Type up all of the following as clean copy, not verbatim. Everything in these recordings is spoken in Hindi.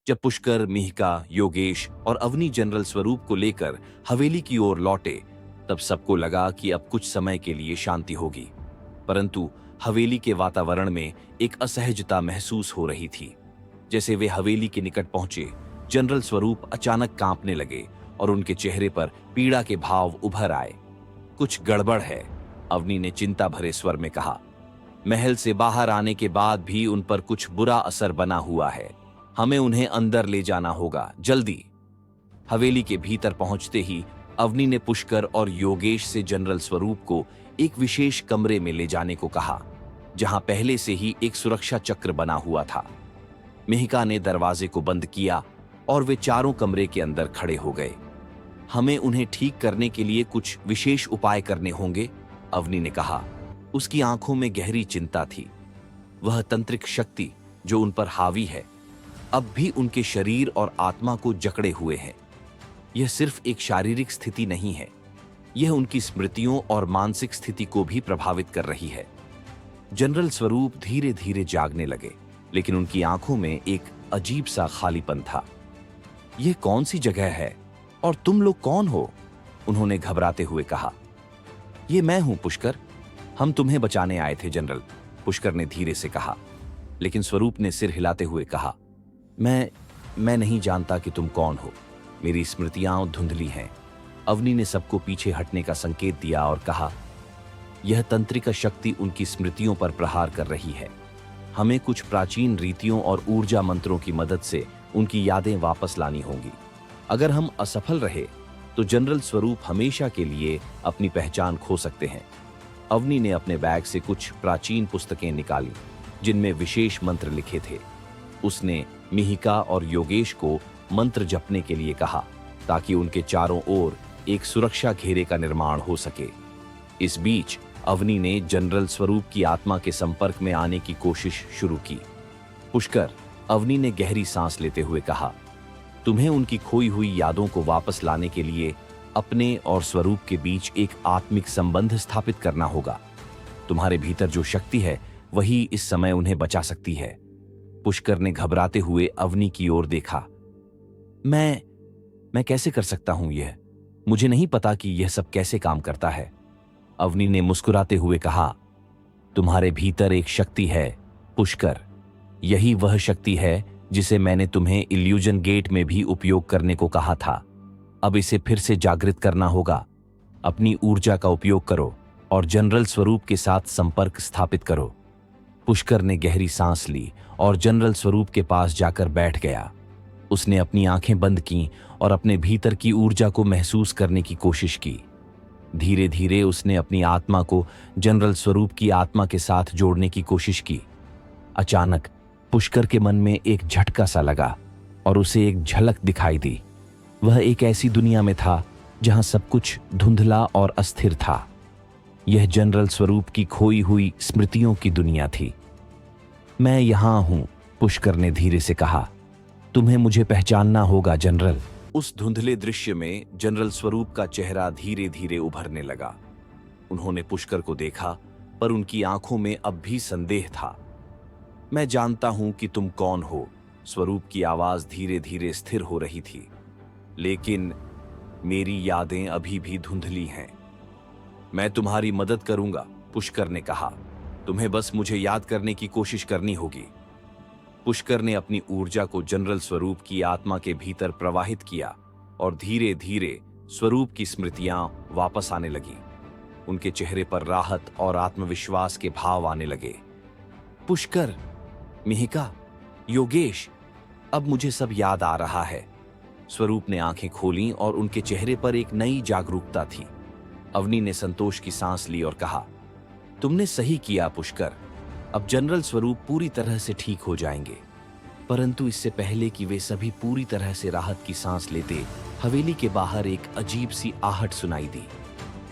जब पुष्कर, मिहिका, योगेश और अवनी जनरल स्वरूप को लेकर हवेली की ओर लौटे, तब सबको लगा कि अब कुछ समय के लिए शांति होगी। परंतु हवेली के वातावरण में एक असहजता महसूस हो रही थी। जैसे वे हवेली के निकट पहुंचे, जनरल स्वरूप अचानक कांपने लगे और उनके चेहरे पर पीड़ा के भाव उभर आए। कुछ गड़बड़ है, अवनी ने चिंता भरे स्वर में कहा। महल से बाहर आने के बाद भी उन पर कुछ बुरा असर बना हुआ है। हमें उन्हें अंदर ले जाना होगा, जल्दी। हवेली के भीतर पहुंचते ही अवनी ने पुष्कर और योगेश से जनरल स्वरूप को एक विशेष कमरे में ले जाने को कहा, जहां पहले से ही एक सुरक्षा चक्र बना हुआ था। मिहिका ने दरवाजे को बंद किया और वे चारों कमरे के अंदर खड़े हो गए। हमें उन्हें ठीक करने के लिए कुछ विशेष उपाय करने होंगे, अवनी ने कहा। उसकी आंखों में गहरी चिंता थी। वह तंत्रिक शक्ति जो उन पर हावी है, अब भी उनके शरीर और आत्मा को जकड़े हुए है। यह सिर्फ एक शारीरिक स्थिति नहीं है, यह उनकी स्मृतियों और मानसिक स्थिति को भी प्रभावित कर रही है। जनरल स्वरूप धीरे धीरे जागने लगे, लेकिन उनकी आंखों में एक अजीब सा खालीपन था। यह कौन सी जगह है और तुम लोग कौन हो? उन्होंने घबराते हुए कहा। यह मैं हूं पुष्कर, हम तुम्हें बचाने आए थे जनरल, पुष्कर ने धीरे से कहा। लेकिन स्वरूप ने सिर हिलाते हुए कहा, मैं नहीं जानता कि तुम कौन हो। मेरी स्मृतियां धुंधली हैं। अवनी ने सबको पीछे हटने का संकेत दिया और कहा, यह तंत्रिका शक्ति उनकी स्मृतियों पर प्रहार कर रही है। हमें कुछ प्राचीन रीतियों और ऊर्जा मंत्रों की मदद से उनकी यादें वापस लानी होंगी। अगर हम असफल रहे तो जनरल स्वरूप हमेशा के लिए अपनी पहचान खो सकते हैं। अवनी ने अपने बैग से कुछ प्राचीन पुस्तकें निकाली, जिनमें विशेष मंत्र लिखे थे। उसने मिहिका और योगेश को मंत्र जपने के लिए कहा, ताकि उनके चारों ओर एक सुरक्षा घेरे का निर्माण हो सके। इस बीच अवनी ने जनरल स्वरूप की आत्मा के संपर्क में आने की कोशिश शुरू की। पुष्कर, अवनी ने गहरी सांस लेते हुए कहा, तुम्हें उनकी खोई हुई यादों को वापस लाने के लिए अपने और स्वरूप के बीच एक आत्मिक संबंध स्थापित करना होगा। तुम्हारे भीतर जो शक्ति है, वही इस समय उन्हें बचा सकती है। पुष्कर ने घबराते हुए अवनी की ओर देखा। मैं कैसे कर सकता हूं यह? मुझे नहीं पता कि यह सब कैसे काम करता है। अवनी ने मुस्कुराते हुए कहा, तुम्हारे भीतर एक शक्ति है पुष्कर। यही वह शक्ति है जिसे मैंने तुम्हें इल्यूजन गेट में भी उपयोग करने को कहा था। अब इसे फिर से जागृत करना होगा। अपनी ऊर्जा का उपयोग करो और जनरल स्वरूप के साथ संपर्क स्थापित करो। पुष्कर ने गहरी सांस ली और जनरल स्वरूप के पास जाकर बैठ गया। उसने अपनी आंखें बंद की और अपने भीतर की ऊर्जा को महसूस करने की कोशिश की। धीरे धीरे उसने अपनी आत्मा को जनरल स्वरूप की आत्मा के साथ जोड़ने की कोशिश की। अचानक पुष्कर के मन में एक झटका सा लगा और उसे एक झलक दिखाई दी। वह एक ऐसी दुनिया में था जहां सब कुछ धुंधला और अस्थिर था। यह जनरल स्वरूप की खोई हुई स्मृतियों की दुनिया थी। मैं यहां हूं, पुष्कर ने धीरे से कहा। तुम्हें मुझे पहचानना होगा जनरल। उस धुंधले दृश्य में जनरल स्वरूप का चेहरा धीरे धीरे उभरने लगा। उन्होंने पुष्कर को देखा, पर उनकी आंखों में अब भी संदेह था। मैं जानता हूं कि तुम कौन हो, स्वरूप की आवाज धीरे धीरे स्थिर हो रही थी। लेकिन मेरी यादें अभी भी धुंधली हैं। मैं तुम्हारी मदद करूंगा, पुष्कर ने कहा। तुम्हें बस मुझे याद करने की कोशिश करनी होगी। पुष्कर ने अपनी ऊर्जा को जनरल स्वरूप की आत्मा के भीतर प्रवाहित किया और धीरे धीरे स्वरूप की स्मृतियां वापस आने लगी। उनके चेहरे पर राहत और आत्मविश्वास के भाव आने लगे। पुष्कर, मिहिका, योगेश, अब मुझे सब याद आ रहा है। स्वरूप ने आंखें खोलीं और उनके चेहरे पर एक नई जागरूकता थी। अवनी ने संतोष की सांस ली और कहा, तुमने सही किया पुष्कर। अब जनरल स्वरूप पूरी तरह से ठीक हो जाएंगे। परंतु इससे पहले कि वे सभी पूरी तरह से राहत की सांस लेते, हवेली के बाहर एक अजीब सी आहट सुनाई दी।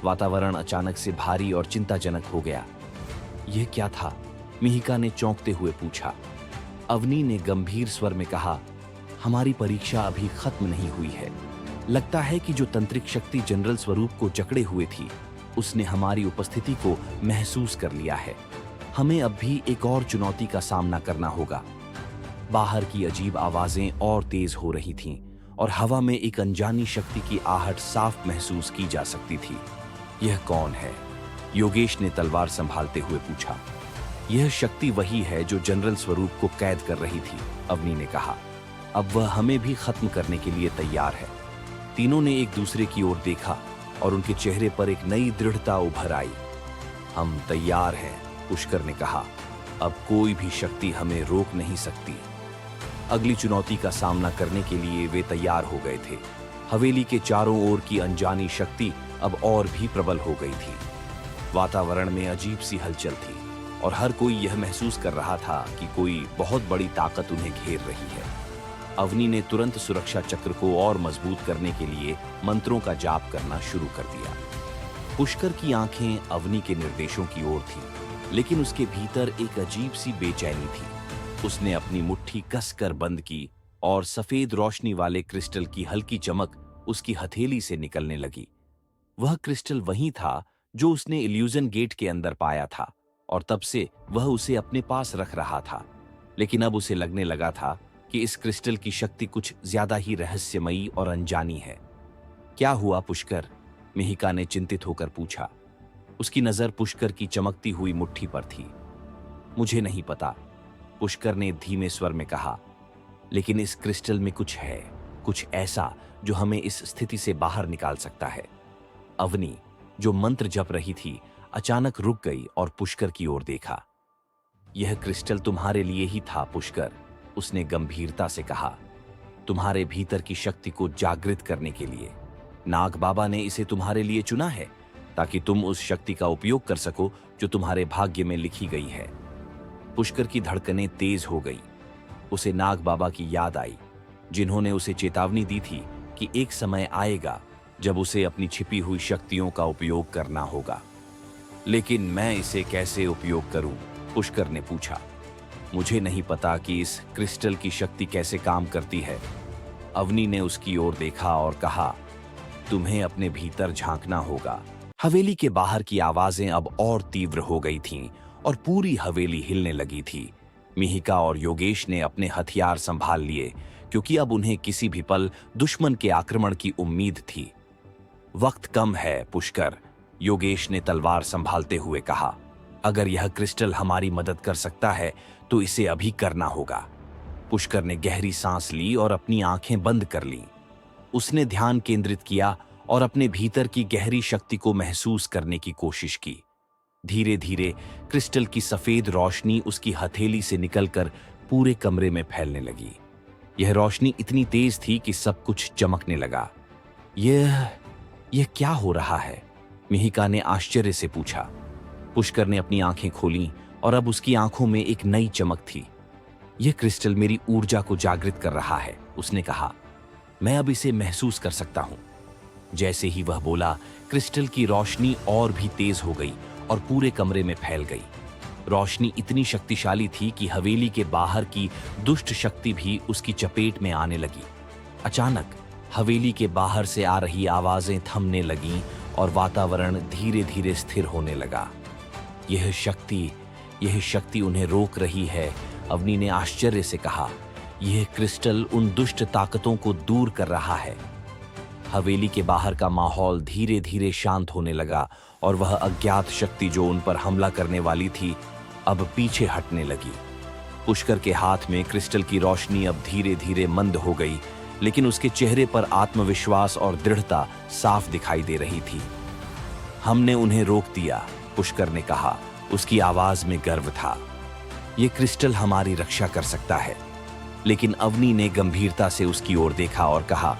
वातावरण अचानक से भारी और चिंताजनक हो गया। यह क्या था? मिहिका ने चौंकते हुए पूछा। अवनी ने गंभीर स्वर में कहा, हमारी परीक्षा अभी खत्म नहीं हुई है। लगता है कि जो तंत्रिक शक्ति जनरल स्वरूप को जकड़े हुए थी, उसने हमारी उपस्थिति को महसूस कर लिया है। हमें अब भी एक और चुनौती का सामना करना होगा। बाहर की अजीब आवाजें और तेज हो रही थीं और हवा में एक अनजानी शक्ति की आहट साफ महसूस की जा सकती थी। यह कौन है? योगेश ने तलवार संभालते हुए पूछा। यह शक्ति वही है जो जनरल स्वरूप को कैद कर रही थी, अवनी ने कहा। अब वह हमें भी खत्म करने के लिए तैयार है। तीनों ने एक दूसरे की ओर देखा और उनके चेहरे पर एक नई दृढ़ता उभर आई। हम तैयार हैं, पुष्कर ने कहा। अब कोई भी शक्ति हमें रोक नहीं सकती। अगली चुनौती का सामना करने के लिए वे तैयार हो गए थे। हवेली के चारों ओर की अनजानी शक्ति अब और भी प्रबल हो गई थी। वातावरण में अजीब सी हलचल थी और हर कोई यह महसूस कर रहा था कि कोई बहुत बड़ी ताकत उन्हें घेर रही है। अवनी ने तुरंत सुरक्षा चक्र को और मजबूत करने के लिए मंत्रों का जाप करना शुरू कर दिया। पुष्कर की आंखें अवनी के निर्देशों की ओर थीं, लेकिन उसके भीतर एक अजीब सी बेचैनी थी। उसने अपनी मुट्ठी कसकर बंद की और सफेद रोशनी वाले क्रिस्टल की हल्की चमक उसकी हथेली से निकलने लगी। वह क्रिस्टल वही था जो उसने इल्यूजन गेट के अंदर पाया था और तब से वह उसे अपने पास रख रहा था। लेकिन अब उसे लगने लगा था कि इस क्रिस्टल की शक्ति कुछ ज्यादा ही रहस्यमयी और अनजानी है। क्या हुआ पुष्कर? मिहिका ने चिंतित होकर पूछा। उसकी नजर पुष्कर की चमकती हुई मुट्ठी पर थी। मुझे नहीं पता, पुष्कर ने धीमे स्वर में कहा, लेकिन इस क्रिस्टल में कुछ है, कुछ ऐसा जो हमें इस स्थिति से बाहर निकाल सकता है। अवनी, जो मंत्र जप रही थी, अचानक रुक गई और पुष्कर की ओर देखा। यह क्रिस्टल तुम्हारे लिए ही था पुष्कर, उसने गंभीरता से कहा। तुम्हारे भीतर की शक्ति को जागृत करने के लिए नाग बाबा ने इसे तुम्हारे लिए चुना है, ताकि तुम उस शक्ति का उपयोग कर सको जो तुम्हारे भाग्य में लिखी गई है। पुष्कर की धड़कनें तेज हो गई। उसे नाग बाबा की याद आई, जिन्होंने उसे चेतावनी दी थी कि एक समय आएगा जब उसे अपनी छिपी हुई शक्तियों का उपयोग करना होगा। लेकिन मैं इसे कैसे उपयोग करूं? पुष्कर ने पूछा। मुझे नहीं पता कि इस क्रिस्टल की शक्ति कैसे काम करती है। अवनी ने उसकी ओर देखा और कहा, तुम्हें अपने भीतर झांकना होगा। हवेली के बाहर की आवाजें अब और तीव्र हो गई थीं और पूरी हवेली हिलने लगी थी। मिहिका और योगेश ने अपने हथियार संभाल लिए, क्योंकि अब उन्हें किसी भी पल दुश्मन के आक्रमण की उम्मीद थी। वक्त कम है पुष्कर, योगेश ने तलवार संभालते हुए कहा। अगर यह क्रिस्टल हमारी मदद कर सकता है तो इसे अभी करना होगा। पुष्कर ने गहरी सांस ली और अपनी आंखें बंद कर लीं। उसने ध्यान केंद्रित किया और अपने भीतर की गहरी शक्ति को महसूस करने की कोशिश की। धीरे धीरे क्रिस्टल की सफेद रोशनी उसकी हथेली से निकलकर पूरे कमरे में फैलने लगी। यह रोशनी इतनी तेज थी कि सब कुछ चमकने लगा। यह क्या हो रहा है? मिहिका ने आश्चर्य से पूछा। पुष्कर ने अपनी आंखें खोलीं और अब उसकी आंखों में एक नई चमक थी। यह क्रिस्टल मेरी ऊर्जा को जागृत कर रहा है, उसने कहा। मैं अब इसे महसूस कर सकता हूं। जैसे ही वह बोला, क्रिस्टल की रोशनी और भी तेज हो गई और पूरे कमरे में फैल गई। रोशनी इतनी शक्तिशाली थी कि हवेली के बाहर की दुष्ट शक्ति भी उसकी चपेट में आने लगी। अचानक हवेली के बाहर से आ रही आवाजें थमने लगीं और वातावरण धीरे धीरे स्थिर होने लगा। यह शक्ति उन्हें रोक रही है, अवनी ने आश्चर्य से कहा। यह क्रिस्टल उन दुष्ट ताकतों को दूर कर रहा है। हवेली के बाहर का माहौल धीरे धीरे शांत होने लगा और वह अज्ञात शक्ति जो उन पर हमला करने वाली थी, अब पीछे हटने लगी। पुष्कर के हाथ में क्रिस्टल की रोशनी अब धीरे धीरे मंद हो गई, लेकिन उसके चेहरे पर आत्मविश्वास और दृढ़ता साफ दिखाई दे रही थी। हमने उन्हें रोक दिया, पुष्कर ने कहा। उसकी आवाज में गर्व था। यह क्रिस्टल हमारी रक्षा कर सकता है। लेकिन अवनी ने गंभीरता से उसकी ओर देखा और कहा,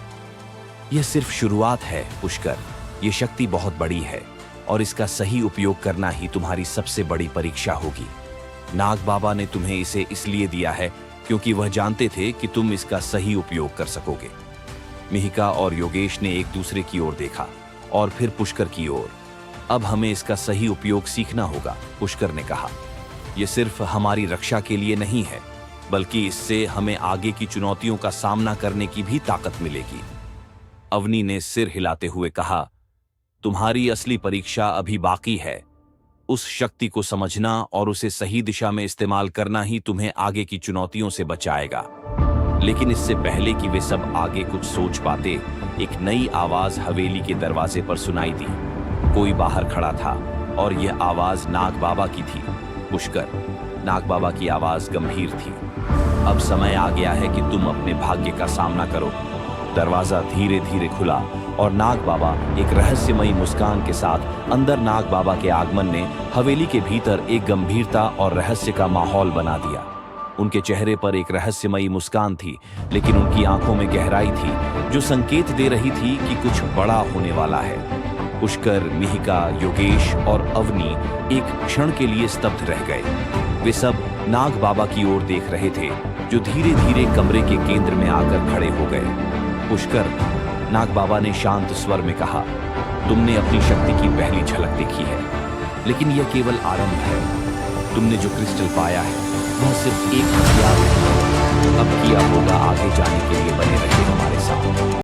यह सिर्फ शुरुआत है पुष्कर। यह शक्ति बहुत बड़ी है और इसका सही उपयोग करना ही तुम्हारी सबसे बड़ी परीक्षा होगी। नाग बाबा ने तुम्हें इसे इसलिए दिया है क्योंकि वह जानते थे कि तुम इसका सही उपयोग कर सकोगे। मिहिका और योगेश ने एक दूसरे की ओर देखा और फिर पुष्कर की ओर। अब हमें इसका सही उपयोग सीखना होगा, पुष्कर ने कहा। यह सिर्फ हमारी रक्षा के लिए नहीं है, बल्कि इससे हमें आगे की चुनौतियों का सामना करने की भी ताकत मिलेगी। अवनी ने सिर हिलाते हुए कहा, तुम्हारी असली परीक्षा अभी बाकी है। उस शक्ति को समझना और उसे सही दिशा में इस्तेमाल करना ही तुम्हें आगे की चुनौतियों से बचाएगा। लेकिन इससे पहले कि वे सब आगे कुछ सोच पाते, एक नई आवाज हवेली के दरवाजे पर सुनाई दी। कोई बाहर खड़ा था और यह आवाज नाग बाबा की थी। पुष्कर, नाग बाबा की आवाज गंभीर थी। अब समय आ गया है कि तुम अपने भाग्य का सामना करो। दरवाजा धीरे धीरे खुला और नाग बाबा एक रहस्यमयी मुस्कान के साथ अंदर। नाग बाबा के आगमन ने हवेली के भीतर एक गंभीरता और रहस्य का माहौल बना दिया। उनके चेहरे पर एक रहस्यमयी मुस्कान थी, लेकिन उनकी आंखों में गहराई थी जो संकेत दे रही थी कि कुछ बड़ा होने वाला है। पुष्कर, मिहिका, योगेश और अवनी एक क्षण के लिए स्तब्ध रह गए। वे सब नाग बाबा की ओर देख रहे थे, जो धीरे धीरे कमरे के केंद्र में आकर खड़े हो गए। पुष्कर, नाग बाबा ने शांत स्वर में कहा, तुमने अपनी शक्ति की पहली झलक देखी है, लेकिन यह केवल आरंभ है। तुमने जो क्रिस्टल पाया है वह सिर्फ एक हथियार है। अब किया होगा आगे जाने के लिए बने